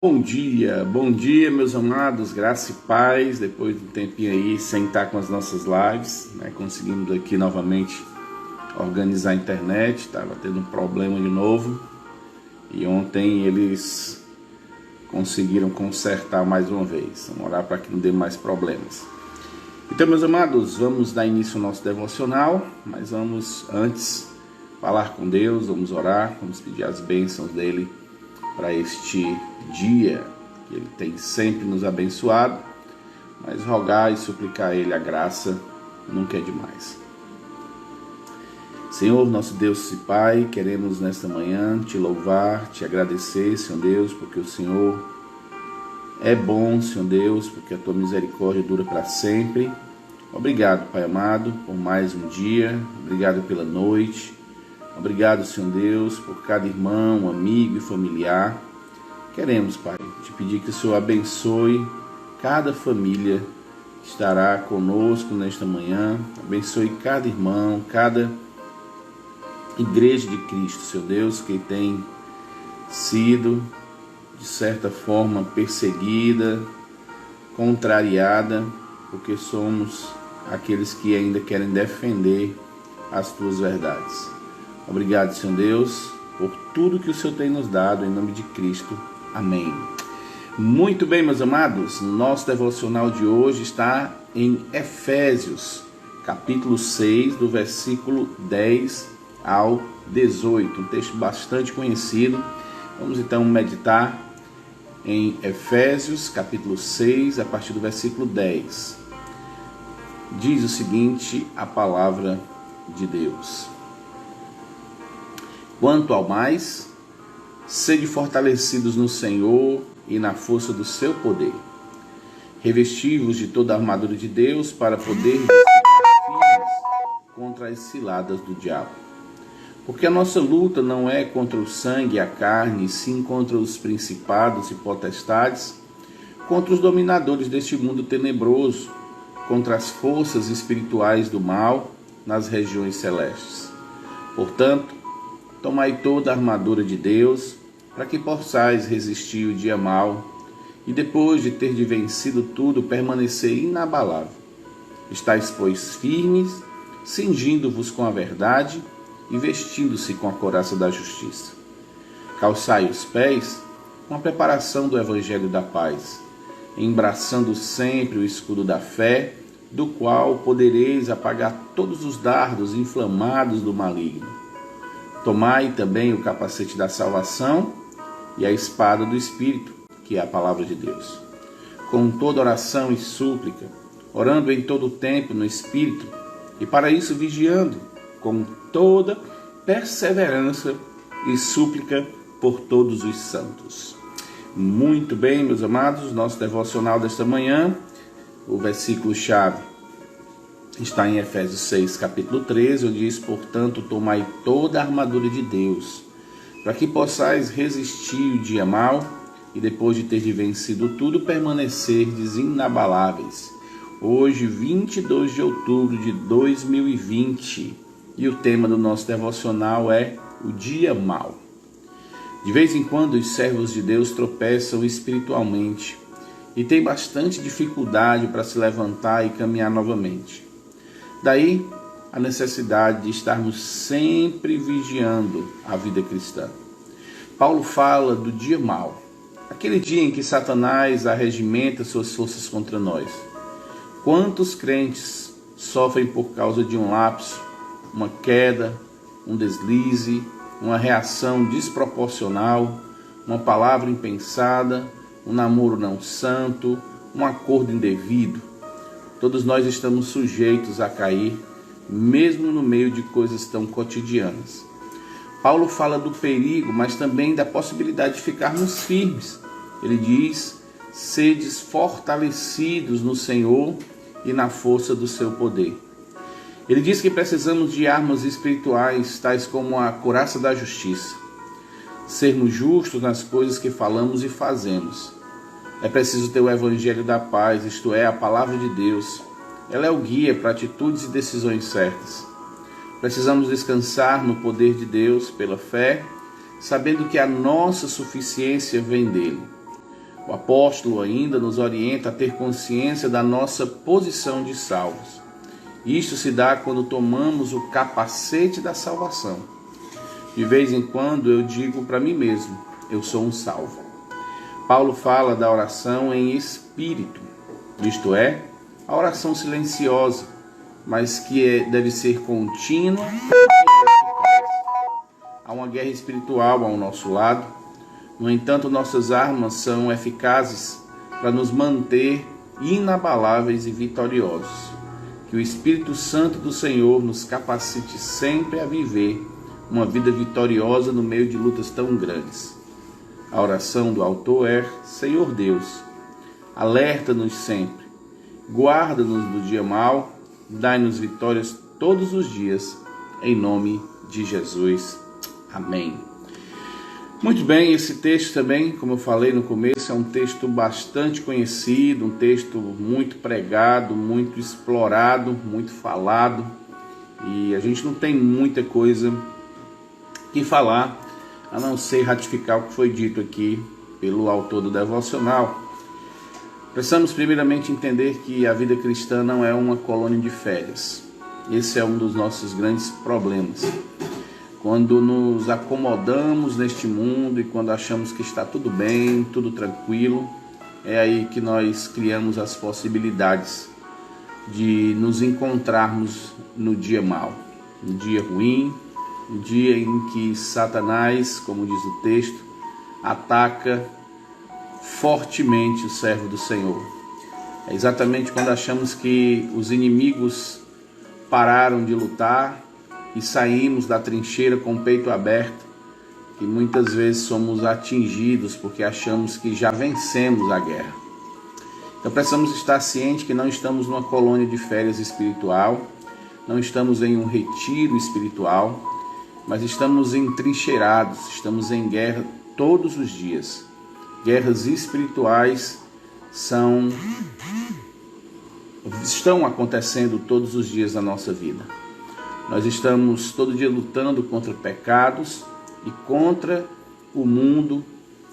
Bom dia, meus amados, graça e paz. Depois de um tempinho aí sem estar com as nossas lives, conseguimos aqui novamente organizar a internet. Estava tendo um problema de novo e ontem eles conseguiram consertar mais uma vez. Vamos orar para que não dê mais problemas. Então, meus amados, vamos dar início ao nosso devocional, mas vamos antes falar com Deus, vamos orar, vamos pedir as bênçãos dele para este dia, que ele tem sempre nos abençoado, mas rogar e suplicar a ele a graça nunca é demais. Senhor, nosso Deus e Pai, queremos nesta manhã te louvar, te agradecer, Senhor Deus, porque o Senhor é bom, Senhor Deus, porque a tua misericórdia dura para sempre. Obrigado, Pai amado, por mais um dia, obrigado pela noite. Obrigado, Senhor Deus, por cada irmão, amigo e familiar. Queremos, Pai, te pedir que o Senhor abençoe cada família que estará conosco nesta manhã. Abençoe cada irmão, cada igreja de Cristo, Senhor Deus, que tem sido, de certa forma, perseguida, contrariada, porque somos aqueles que ainda querem defender as tuas verdades. Obrigado, Senhor Deus, por tudo que o Senhor tem nos dado, em nome de Cristo. Amém. Muito bem, meus amados, nosso devocional de hoje está em Efésios, capítulo 6, do versículo 10 ao 18, um texto bastante conhecido. Vamos então meditar em Efésios, capítulo 6, a partir do versículo 10. Diz o seguinte, a palavra de Deus: Quanto ao mais, sede fortalecidos no Senhor e na força do seu poder. Revesti-vos de toda a armadura de Deus para poder ficar firmes contra as ciladas do diabo. Porque a nossa luta não é contra o sangue e a carne, e sim contra os principados e potestades, contra os dominadores deste mundo tenebroso, contra as forças espirituais do mal nas regiões celestes. Portanto, tomai toda a armadura de Deus, para que possais resistir o dia mau, e depois de ter vencido tudo, permanecer inabalável. Estais, pois, firmes, cingindo-vos com a verdade e vestindo-se com a couraça da justiça. Calçai os pés com a preparação do evangelho da paz, embraçando sempre o escudo da fé, do qual podereis apagar todos os dardos inflamados do maligno. Tomai também o capacete da salvação e a espada do Espírito, que é a palavra de Deus. Com toda oração e súplica, orando em todo o tempo no Espírito, e para isso vigiando, com toda perseverança e súplica por todos os santos. Muito bem, meus amados, nosso devocional desta manhã, o versículo-chave está em Efésios 6, capítulo 13, onde diz: Portanto, tomai toda a armadura de Deus, para que possais resistir o dia mau, e depois de ter vencido tudo, permanecerdes inabaláveis. Hoje, 22 de outubro de 2020, e o tema do nosso devocional é o dia mau. De vez em quando, os servos de Deus tropeçam espiritualmente e têm bastante dificuldade para se levantar e caminhar novamente. Daí a necessidade de estarmos sempre vigiando a vida cristã. Paulo fala do dia mau, aquele dia em que Satanás arregimenta suas forças contra nós. Quantos crentes sofrem por causa de um lapso, uma queda, um deslize, uma reação desproporcional, uma palavra impensada, um namoro não santo, um acordo indevido? Todos nós estamos sujeitos a cair, mesmo no meio de coisas tão cotidianas. Paulo fala do perigo, mas também da possibilidade de ficarmos firmes. Ele diz: sedes fortalecidos no Senhor e na força do seu poder. Ele diz que precisamos de armas espirituais, tais como a couraça da justiça. Sermos justos nas coisas que falamos e fazemos. É preciso ter o evangelho da paz, isto é, a palavra de Deus. Ela é o guia para atitudes e decisões certas. Precisamos descansar no poder de Deus pela fé, sabendo que a nossa suficiência vem dele. O apóstolo ainda nos orienta a ter consciência da nossa posição de salvos. Isto se dá quando tomamos o capacete da salvação. De vez em quando eu digo para mim mesmo, eu sou um salvo. Paulo fala da oração em espírito, isto é, a oração silenciosa, mas que deve ser contínua e eficaz. Há uma guerra espiritual ao nosso lado. No entanto, nossas armas são eficazes para nos manter inabaláveis e vitoriosos. Que o Espírito Santo do Senhor nos capacite sempre a viver uma vida vitoriosa no meio de lutas tão grandes. A oração do autor é: Senhor Deus, alerta-nos sempre, guarda-nos do dia mau, dai-nos vitórias todos os dias, em nome de Jesus. Amém. Muito bem, esse texto também, como eu falei no começo, é um texto bastante conhecido, um texto muito pregado, muito explorado, muito falado, e a gente não tem muita coisa que falar, a não ser ratificar o que foi dito aqui pelo autor do devocional. Precisamos primeiramente entender que a vida cristã não é uma colônia de férias. Esse é um dos nossos grandes problemas. Quando nos acomodamos neste mundo e quando achamos que está tudo bem, tudo tranquilo, é aí que nós criamos as possibilidades de nos encontrarmos no dia mau, no dia ruim, no dia em que Satanás, como diz o texto, ataca fortemente o servo do Senhor. É exatamente quando achamos que os inimigos pararam de lutar e saímos da trincheira com o peito aberto, que muitas vezes somos atingidos porque achamos que já vencemos a guerra. Então precisamos estar cientes que não estamos numa colônia de férias espiritual, não estamos em um retiro espiritual, mas estamos entrincheirados, estamos em guerra todos os dias. Guerras espirituais estão acontecendo todos os dias na nossa vida. Nós estamos todo dia lutando contra pecados e contra o mundo,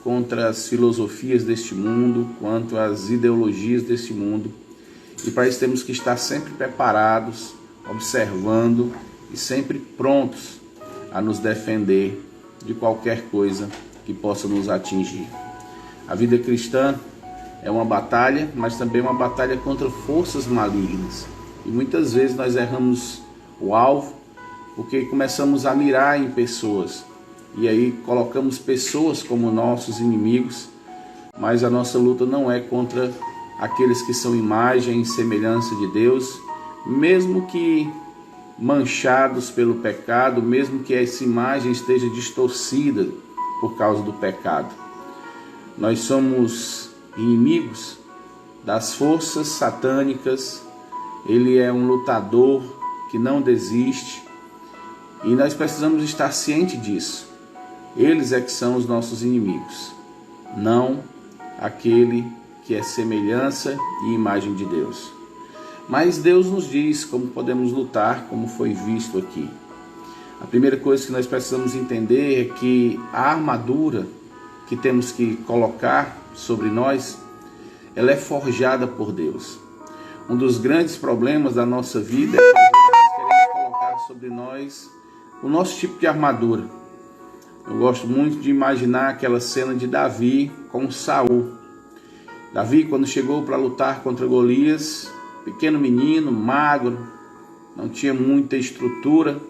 contra as filosofias deste mundo, contra as ideologias deste mundo. E para isso temos que estar sempre preparados, observando e sempre prontos a nos defender de qualquer coisa que possa nos atingir. A vida cristã é uma batalha, mas também uma batalha contra forças malignas. E muitas vezes nós erramos o alvo porque começamos a mirar em pessoas. E aí colocamos pessoas como nossos inimigos, mas a nossa luta não é contra aqueles que são imagem e semelhança de Deus, mesmo que manchados pelo pecado, mesmo que essa imagem esteja distorcida por causa do pecado. Nós somos inimigos das forças satânicas. Ele é um lutador que não desiste e nós precisamos estar cientes disso. Eles é que são os nossos inimigos, não aquele que é semelhança e imagem de Deus. Mas Deus nos diz como podemos lutar, como foi visto aqui. A primeira coisa que nós precisamos entender é que a armadura que temos que colocar sobre nós, ela é forjada por Deus. Um dos grandes problemas da nossa vida é que nós queremos colocar sobre nós o nosso tipo de armadura. Eu gosto muito de imaginar aquela cena de Davi com Saul. Davi, quando chegou para lutar contra Golias, pequeno menino, magro, não tinha muita estrutura,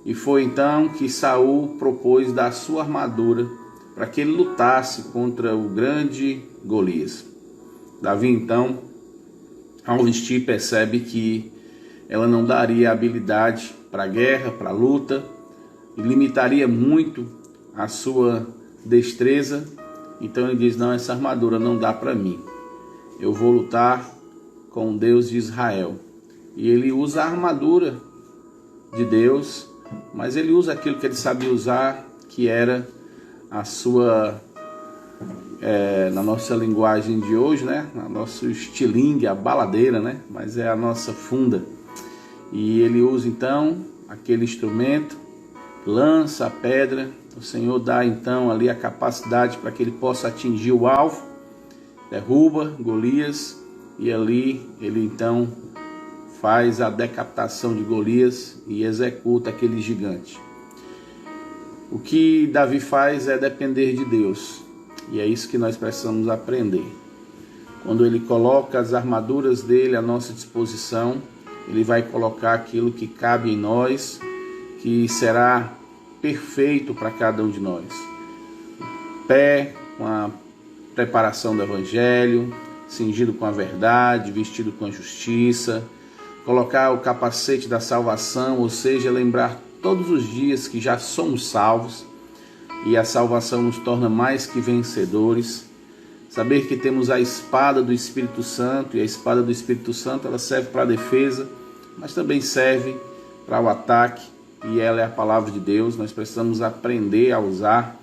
e foi então que Saul propôs dar sua armadura para que ele lutasse contra o grande Golias. Davi então, ao vestir, percebe que ela não daria habilidade para a guerra, para a luta, e limitaria muito a sua destreza. Então ele diz: não, essa armadura não dá para mim, eu vou lutar com o Deus de Israel. E ele usa a armadura de Deus, mas ele usa aquilo que ele sabia usar, que era a sua, na nossa linguagem de hoje, né? Na nosso estilingue, a baladeira, né? Mas é a nossa funda. E ele usa então aquele instrumento, lança a pedra. O Senhor dá então ali a capacidade para que ele possa atingir o alvo. derruba Golias e ali ele então faz a decapitação de Golias e executa aquele gigante. O que Davi faz é depender de Deus, e é isso que nós precisamos aprender. Quando ele coloca as armaduras dele à nossa disposição, ele vai colocar aquilo que cabe em nós, que será perfeito para cada um de nós. Pé com a preparação do Evangelho, cingido com a verdade, vestido com a justiça, colocar o capacete da salvação, ou seja, lembrar todos os dias que já somos salvos e a salvação nos torna mais que vencedores. Saber que temos a espada do Espírito Santo, e a espada do Espírito Santo ela serve para a defesa, mas também serve para o ataque, e ela é a palavra de Deus. Nós precisamos aprender a usar.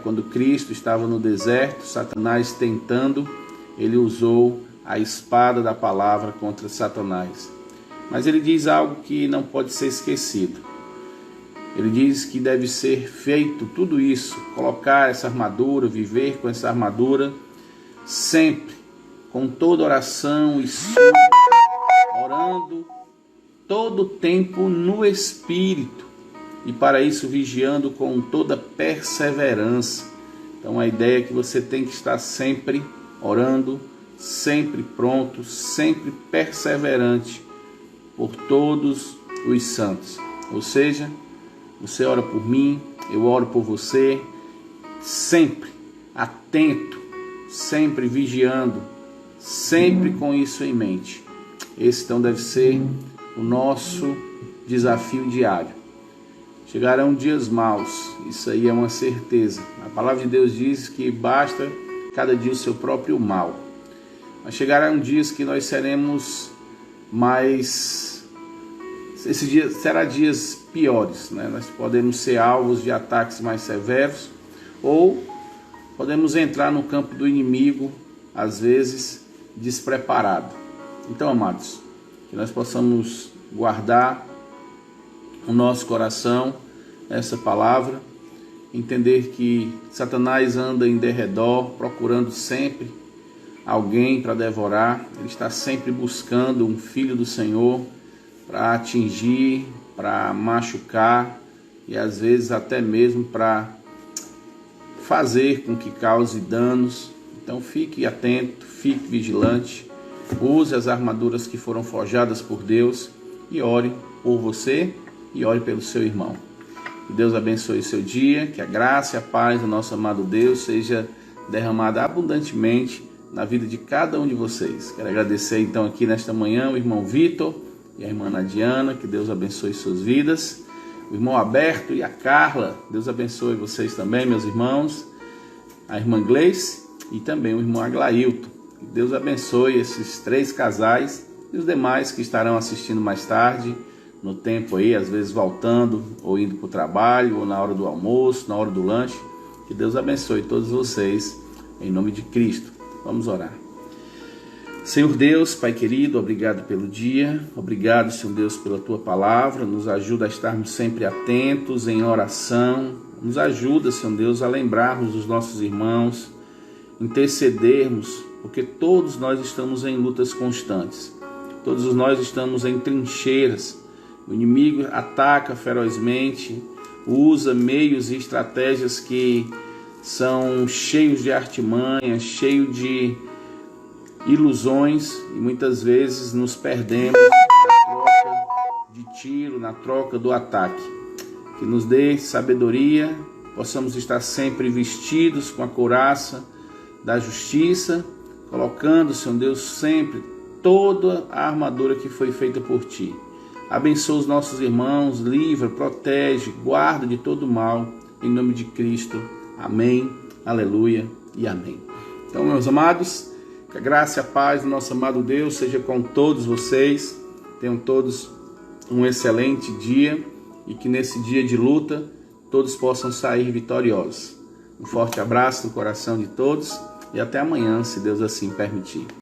Quando Cristo estava no deserto, Satanás tentando, ele usou a espada da palavra contra Satanás. Mas ele diz algo que não pode ser esquecido. Ele diz que deve ser feito tudo isso, colocar essa armadura, viver com essa armadura, sempre, com toda oração e súplica, orando todo o tempo no Espírito, e para isso vigiando com toda perseverança. Então a ideia é que você tem que estar sempre orando, sempre pronto, sempre perseverante por todos os santos. Ou seja, você ora por mim, eu oro por você, sempre atento, sempre vigiando, sempre com isso em mente. Esse então deve ser o nosso desafio diário. Chegarão dias maus, isso aí é uma certeza. A palavra de Deus diz que basta cada dia o seu próprio mal. Mas chegarão dias que nós seremos mais... Esse dia será dias piores, Nós podemos ser alvos de ataques mais severos, ou podemos entrar no campo do inimigo, às vezes despreparado. Então, amados, que nós possamos guardar o nosso coração essa palavra, entender que Satanás anda em derredor, procurando sempre alguém para devorar. Ele está sempre buscando um filho do Senhor para atingir, para machucar e às vezes até mesmo para fazer com que cause danos. Então fique atento, fique vigilante, use as armaduras que foram forjadas por Deus e ore por você e ore pelo seu irmão. Que Deus abençoe o seu dia, que a graça e a paz do nosso amado Deus seja derramada abundantemente na vida de cada um de vocês. Quero agradecer então aqui nesta manhã o irmão Vitor e a irmã Nadiana, que Deus abençoe suas vidas. O irmão Alberto e a Carla, Deus abençoe vocês também, meus irmãos. A irmã Gleice e também o irmão Aglailton. Que Deus abençoe esses 3 casais e os demais que estarão assistindo mais tarde, no tempo aí, às vezes voltando ou indo para o trabalho, ou na hora do almoço, na hora do lanche. Que Deus abençoe todos vocês, em nome de Cristo. Vamos orar. Senhor Deus, Pai querido, obrigado pelo dia, obrigado, Senhor Deus, pela Tua palavra, nos ajuda a estarmos sempre atentos em oração, nos ajuda, Senhor Deus, a lembrarmos dos nossos irmãos, intercedermos, porque todos nós estamos em lutas constantes, todos nós estamos em trincheiras. O inimigo ataca ferozmente, usa meios e estratégias que são cheios de artimanhas, cheios de ilusões, e muitas vezes nos perdemos na troca de tiro, na troca do ataque. Que nos dê sabedoria, possamos estar sempre vestidos com a couraça da justiça, colocando, Senhor Deus, sempre toda a armadura que foi feita por Ti. Abençoa os nossos irmãos, livra, protege, guarda de todo mal, em nome de Cristo. Amém, aleluia e amém. Então, meus amados, que a graça e a paz do nosso amado Deus seja com todos vocês. Tenham todos um excelente dia e que nesse dia de luta todos possam sair vitoriosos. Um forte abraço no coração de todos e até amanhã, se Deus assim permitir.